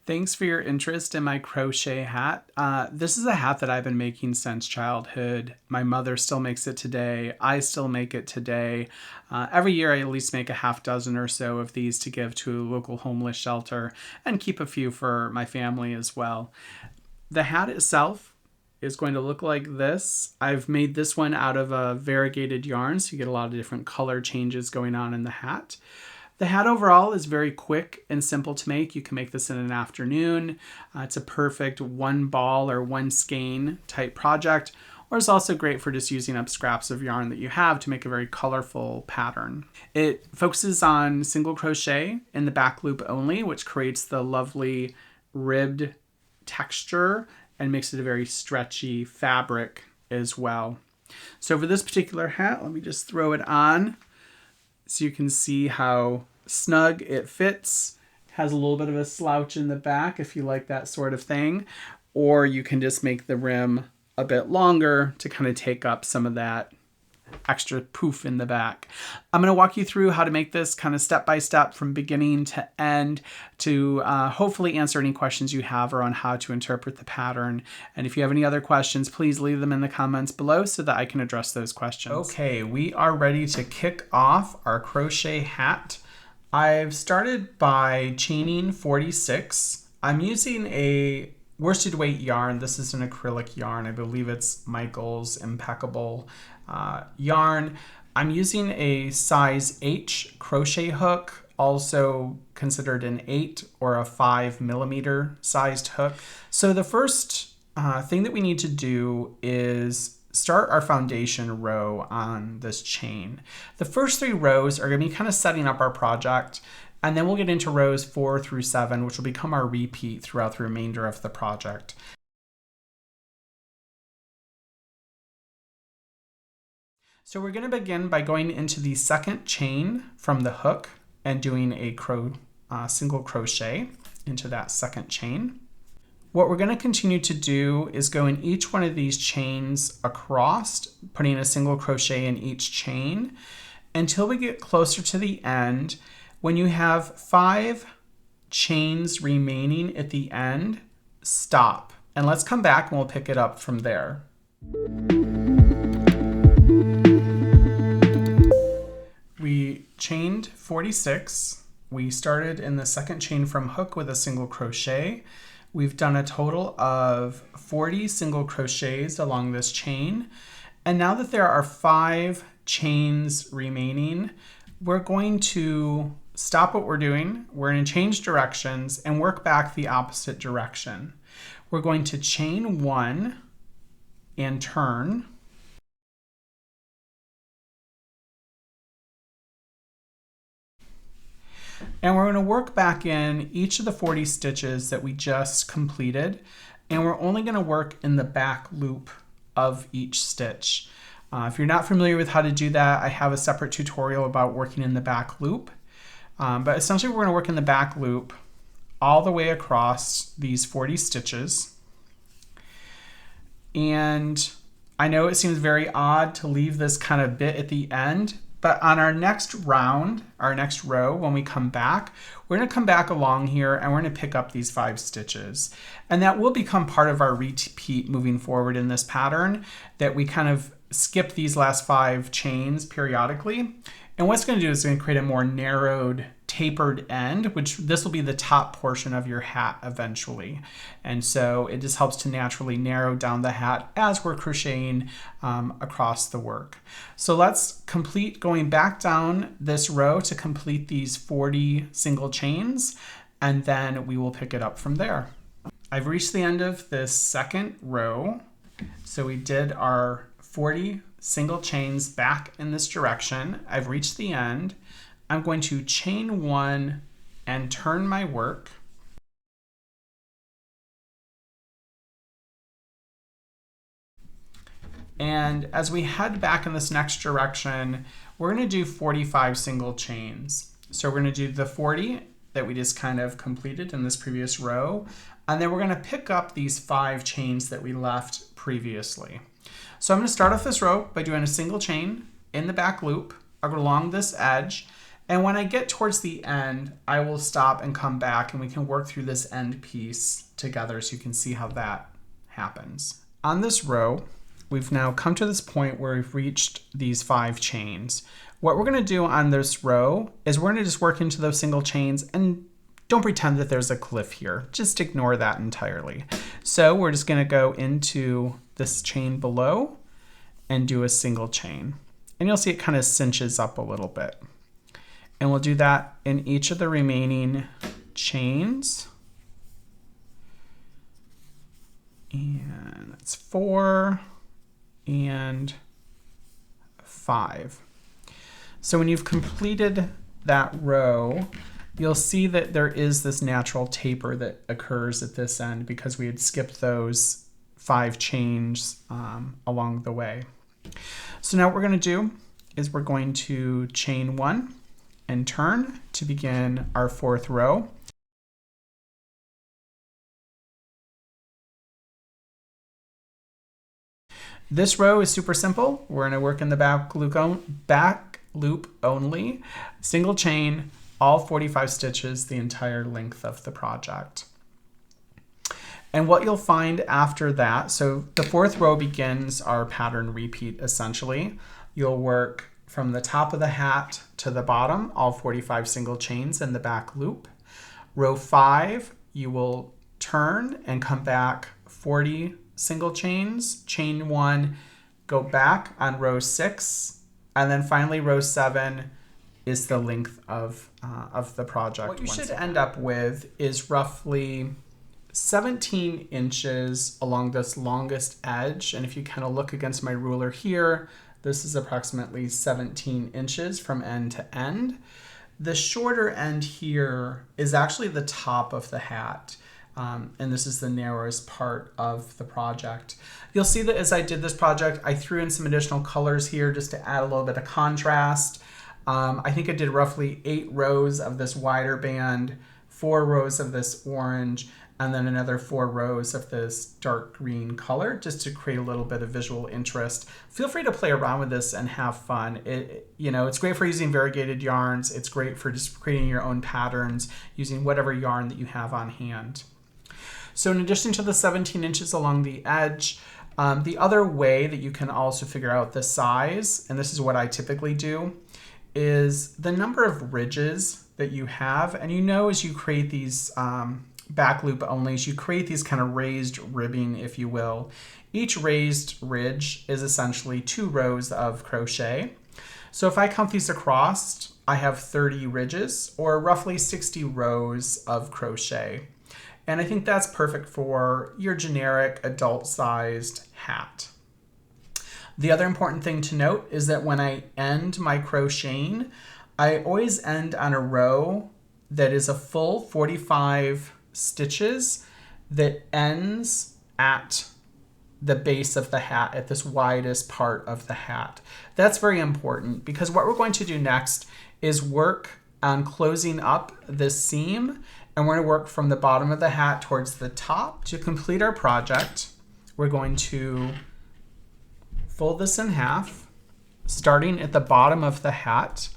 Thanks for your interest in my crochet hat. This is a hat that I've been making since childhood. My mother still makes it today. I still make it today. Every year I at least make a half dozen or so of these to give to a local homeless shelter and keep a few for my family as well. The hat itself is going to look like this. I've made this one out of a variegated yarn, so you get a lot of different color changes going on in the hat. The hat overall is very quick and simple to make. You can make this in an afternoon. It's a perfect one ball or one skein type project, or it's also great for just using up scraps of yarn that you have to make a very colorful pattern. It focuses on single crochet in the back loop only, which creates the lovely ribbed texture and makes it a very stretchy fabric as well. So for this particular hat, let me just throw it on so you can see how snug it fits. Has a little bit of a slouch in the back if you like that sort of thing, or you can just make the rim a bit longer to kind of take up some of that extra poof in the back. I'm going to walk you through how to make this kind of step by step from beginning to end to hopefully answer any questions you have or on how to interpret the pattern. And if you have any other questions, please leave them in the comments below so that I can address those questions. Okay, we are ready to kick off our crochet hat. I've started by chaining 46. I'm using a worsted weight yarn. This is an acrylic yarn. I believe it's Michael's Impeccable yarn. I'm using a size H crochet hook, also considered an 8 or a 5 millimeter sized hook. So the first thing that we need to do is start our foundation row on this chain. The first 3 rows are going to be kind of setting up our project, and then we'll get into rows 4 through 7, which will become our repeat throughout the remainder of the project. So we're going to begin by going into the second chain from the hook and doing a single crochet into that second chain. What we're going to continue to do is go in each one of these chains across, putting a single crochet in each chain until we get closer to the end. When you have 5 chains remaining at the end, stop. And let's come back and we'll pick it up from there. We chained 46. We started in the second chain from hook with a single crochet. We've done a total of 40 single crochets along this chain. And now that there are 5 chains remaining, we're going to stop what we're doing. We're going to change directions and work back the opposite direction. We're going to chain 1 and turn. And we're going to work back in each of the 40 stitches that we just completed, and we're only going to work in the back loop of each stitch. If you're not familiar with how to do that, I have a separate tutorial about working in the back loop. But essentially we're going to work in the back loop all the way across these 40 stitches. And I know it seems very odd to leave this kind of bit at the end, but on our next round, our next row, when we come back, we're going to come back along here and we're going to pick up these 5 stitches. And that will become part of our repeat moving forward in this pattern, that we kind of skip these last 5 chains periodically. And what's going to do is going to create a more narrowed, tapered end, which this will be the top portion of your hat eventually. And so it just helps to naturally narrow down the hat as we're crocheting across the work. So let's complete going back down this row to complete these 40 single chains, and then we will pick it up from there. I've reached the end of this second row. So we did our 40 single chains back in this direction. I've reached the end. I'm going to chain 1 and turn my work. And as we head back in this next direction, we're going to do 45 single chains. So we're going to do the 40 that we just kind of completed in this previous row, and then we're going to pick up these 5 chains that we left previously. So I'm going to start off this row by doing a single chain in the back loop along this edge, And when I get towards the end, I will stop and come back and we can work through this end piece together so you can see how that happens. On this row, we've now come to this point where we've reached these 5 chains. What we're gonna do on this row is we're gonna just work into those single chains and don't pretend that there's a cliff here. Just ignore that entirely. So we're just gonna go into this chain below and do a single chain. And you'll see it kind of cinches up a little bit. And we'll do that in each of the remaining chains. And that's 4 and 5. So when you've completed that row, you'll see that there is this natural taper that occurs at this end because we had skipped those 5 chains along the way. So now what we're going to do is we're going to chain 1 and turn to begin our 4th row. This row is super simple. We're going to work in the back loop only, single chain, all 45 stitches the entire length of the project. And what you'll find after that, so the 4th row begins our pattern repeat essentially. You'll work from the top of the hat to the bottom, all 45 single chains in the back loop. Row 5, you will turn and come back 40 single chains, chain 1, go back on row 6, and then finally row 7 is the length of the project. What you should end up with is roughly 17 inches along this longest edge. And if you kind of look against my ruler here, this is approximately 17 inches from end to end. The shorter end here is actually the top of the hat. And this is the narrowest part of the project. You'll see that as I did this project, I threw in some additional colors here just to add a little bit of contrast. I think I did roughly 8 rows of this wider band, 4 rows of this orange, and then another 4 rows of this dark green color just to create a little bit of visual interest. Feel free to play around with this and have fun. It's great for using variegated yarns. It's great for just creating your own patterns using whatever yarn that you have on hand. So in addition to the 17 inches along the edge, the other way that you can also figure out the size, and this is what I typically do, is the number of ridges that you have. And as you create these back loop onlys, you create these kind of raised ribbing, if you will. Each raised ridge is essentially 2 rows of crochet. So if I count these across, I have 30 ridges or roughly 60 rows of crochet. And I think that's perfect for your generic adult-sized hat. The other important thing to note is that when I end my crocheting, I always end on a row that is a full 45 stitches that ends at the base of the hat, at this widest part of the hat. That's very important because what we're going to do next is work on closing up this seam, and we're going to work from the bottom of the hat towards the top. To complete our project, we're going to fold this in half, starting at the bottom of the hat.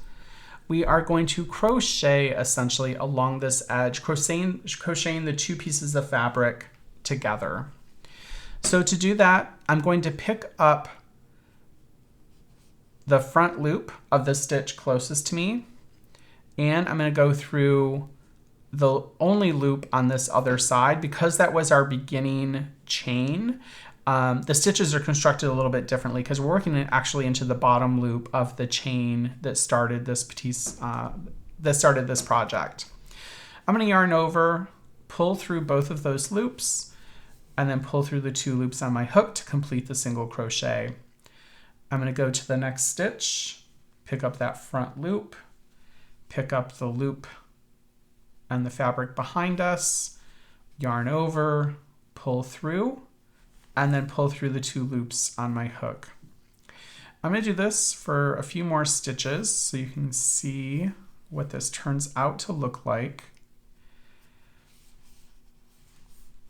We are going to crochet essentially along this edge, crocheting the 2 pieces of fabric together. So to do that, I'm going to pick up the front loop of the stitch closest to me, and I'm going to go through the only loop on this other side. Because that was our beginning chain, the stitches are constructed a little bit differently because we're working actually into the bottom loop of the chain that started this project. I'm going to yarn over, pull through both of those loops, and then pull through the 2 loops on my hook to complete the single crochet. I'm going to go to the next stitch, pick up that front loop, pick up the loop and the fabric behind us, yarn over, pull through, and then pull through the 2 loops on my hook. I'm going to do this for a few more stitches so you can see what this turns out to look like.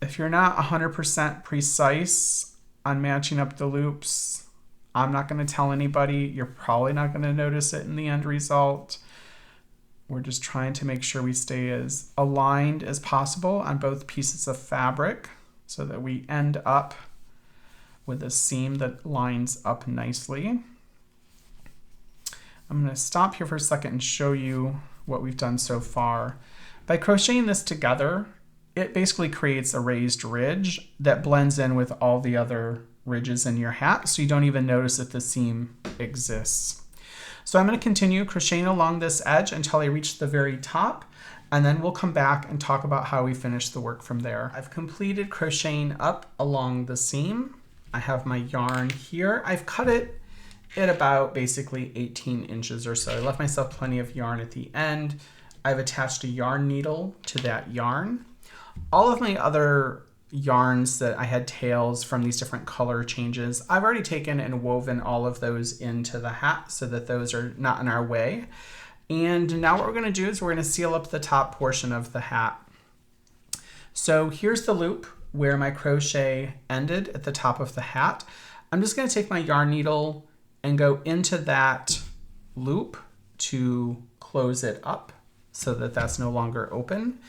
If you're not 100% precise on matching up the loops, I'm not going to tell anybody. You're probably not going to notice it in the end result. We're just trying to make sure we stay as aligned as possible on both pieces of fabric so that we end up with a seam that lines up nicely. I'm going to stop here for a second and show you what we've done so far. By crocheting this together, it basically creates a raised ridge that blends in with all the other ridges in your hat, so you don't even notice that the seam exists. So I'm going to continue crocheting along this edge until I reach the very top, and then we'll come back and talk about how we finish the work from there. I've completed crocheting up along the seam. I have my yarn here. I've cut it at about basically 18 inches or so. I left myself plenty of yarn at the end. I've attached a yarn needle to that yarn. All of my other yarns that I had tails from these different color changes, I've already taken and woven all of those into the hat so that those are not in our way. And now what we're going to do is we're going to seal up the top portion of the hat. So here's the loop where my crochet ended at the top of the hat. I'm just going to take my yarn needle and go into that loop to close it up so that that's no longer open.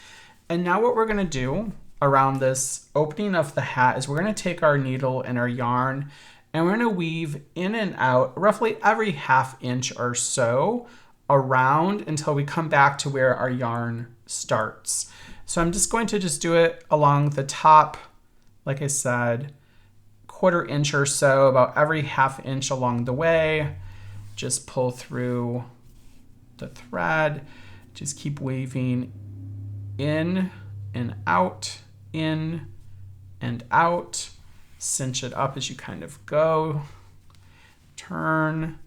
And now what we're going to do around this opening of the hat is we're going to take our needle and our yarn and we're going to weave in and out roughly every ½ inch or so around until we come back to where our yarn starts. So I'm just going to do it along the top, like I said, 1/4 inch or so, about every ½ inch along the way. Just pull through the thread, just keep weaving in and out, in and out, cinch it up as you kind of go, turn,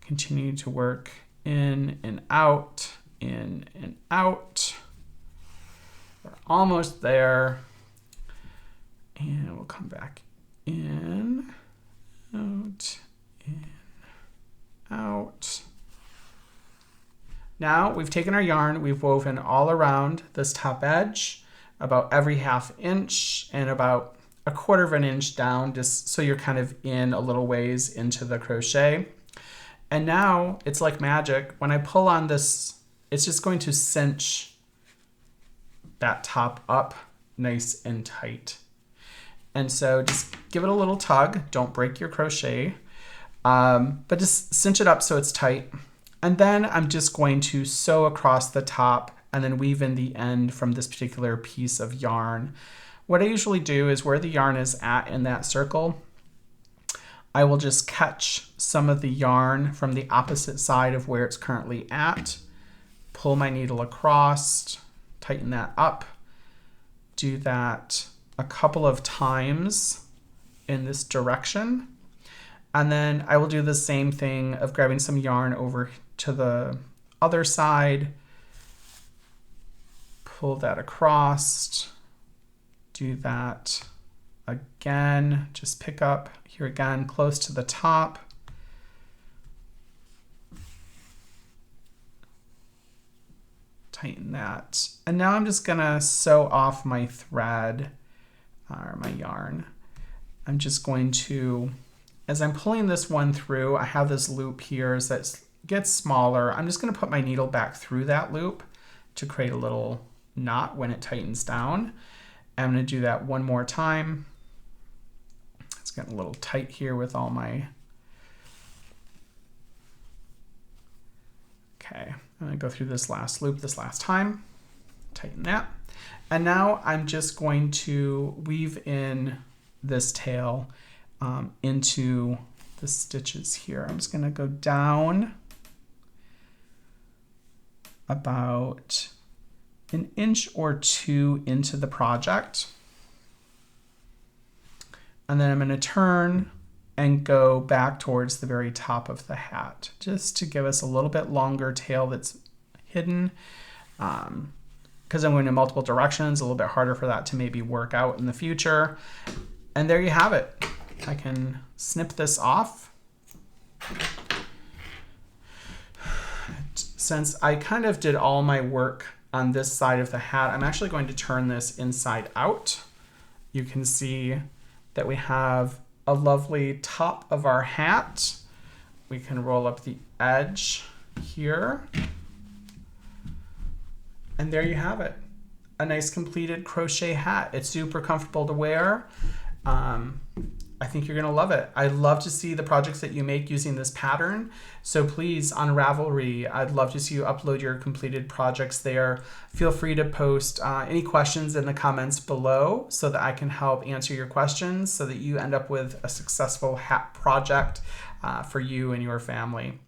continue to work in and out, in and out. We're almost there, and we'll come back in, out, in, out. Now we've taken our yarn, we've woven all around this top edge, about every ½ inch and about 1/4 inch down, just so you're kind of in a little ways into the crochet. And now it's like magic. When I pull on this, it's just going to cinch that top up nice and tight. And so just give it a little tug. Don't break your crochet, but just cinch it up so it's tight. And then I'm just going to sew across the top and then weave in the end from this particular piece of yarn. What I usually do is where the yarn is at in that circle, I will just catch some of the yarn from the opposite side of where it's currently at, pull my needle across, tighten that up, do that a couple of times in this direction. And then I will do the same thing of grabbing some yarn over to the other side, pull that across, do that again, just pick up here again, close to the top. Tighten that. And now I'm just gonna sew off my thread or my yarn. I'm just going to, as I'm pulling this one through, I have this loop here as that gets smaller. I'm just gonna put my needle back through that loop to create a little knot when it tightens down. I'm gonna do that one more time. It's getting a little tight here with all my, okay. I'm gonna go through this last loop this last time, tighten that. And now I'm just going to weave in this tail into the stitches here. I'm just gonna go down about 1 inch or 2 into the project. And then I'm gonna turn and go back towards the very top of the hat, just to give us a little bit longer tail that's hidden. Because I'm going in multiple directions, a little bit harder for that to maybe work out in the future. And there you have it. I can snip this off. Since I kind of did all my work on this side of the hat, I'm actually going to turn this inside out. You can see that we have a lovely top of our hat. We can roll up the edge here. And there you have it. A nice completed crochet hat. It's super comfortable to wear. I think you're going to love it. I love to see the projects that you make using this pattern. So please, on Ravelry, I'd love to see you upload your completed projects there. Feel free to post any questions in the comments below so that I can help answer your questions so that you end up with a successful hat project for you and your family.